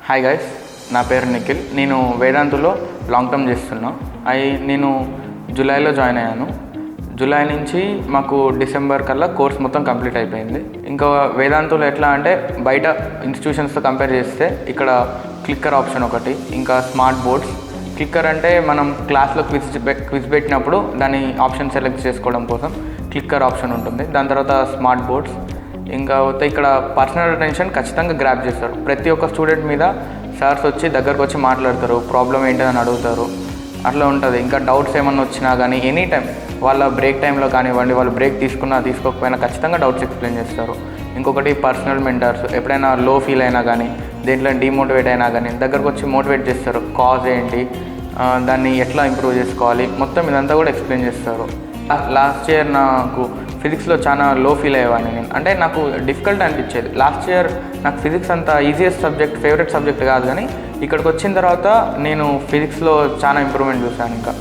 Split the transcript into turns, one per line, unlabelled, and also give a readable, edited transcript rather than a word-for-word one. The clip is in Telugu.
హాయ్ గైస్, నా పేరు నిఖిల్. నేను వేదాంతులో లాంగ్ టర్మ్ చేస్తున్నా. నేను జూలైలో జాయిన్ అయ్యాను. జూలై నుంచి మాకు డిసెంబర్ కల్లా కోర్స్ మొత్తం కంప్లీట్ అయిపోయింది. ఇంకా వేదాంతులో ఎట్లా అంటే బయట ఇన్స్టిట్యూషన్స్తో కంపేర్ చేస్తే ఇక్కడ క్లిక్కర్ ఆప్షన్ ఒకటి, ఇంకా స్మార్ట్ బోర్డ్స్. క్లిక్కర్ అంటే మనం క్లాస్లో క్విజ్ పెట్టినప్పుడు దాని ఆప్షన్ సెలెక్ట్ చేసుకోవడం కోసం క్లిక్కర్ ఆప్షన్ ఉంటుంది. దాని తర్వాత స్మార్ట్ బోర్డ్స్. ఇంకా ఇక్కడ పర్సనల్ అటెన్షన్ ఖచ్చితంగా గ్రాప్ చేస్తారు. ప్రతి ఒక్క స్టూడెంట్ మీద సార్స్ వచ్చి దగ్గరకు వచ్చి మాట్లాడతారు, ప్రాబ్లం ఏంటని అడుగుతారు. అట్లా ఉంటుంది. ఇంకా డౌట్స్ ఏమన్నా వచ్చినా కానీ ఎనీ టైం వాళ్ళ బ్రేక్ టైంలో కానివ్వండి, వాళ్ళు బ్రేక్ తీసుకున్నా తీసుకోకపోయినా ఖచ్చితంగా డౌట్స్ ఎక్స్ప్లెయిన్ చేస్తారు. ఇంకొకటి పర్సనల్ మెంటర్స్. ఎప్పుడైనా లో ఫీల్ అయినా కానీ, దేంట్లో డిమోటివేట్ అయినా కానీ దగ్గరకు వచ్చి మోటివేట్ చేస్తారు. కాజ్ ఏంటి, దాన్ని ఎట్లా ఇంప్రూవ్ చేసుకోవాలి, మొత్తం ఇదంతా కూడా ఎక్స్ప్లెయిన్ చేస్తారు. లాస్ట్ ఇయర్ నాకు ఫిజిక్స్లో చాలా లో ఫీల్ అయ్యేవాడిని నేను. అంటే నాకు డిఫికల్ట్ అనిపించేది. లాస్ట్ ఇయర్ నాకు ఫిజిక్స్ అంత ఈజియెస్ట్ సబ్జెక్ట్, ఫేవరెట్ సబ్జెక్ట్ కాదు. కానీ ఇక్కడికి వచ్చిన తర్వాత నేను ఫిజిక్స్లో చాలా ఇంప్రూవ్మెంట్ చూశాను. ఇంకా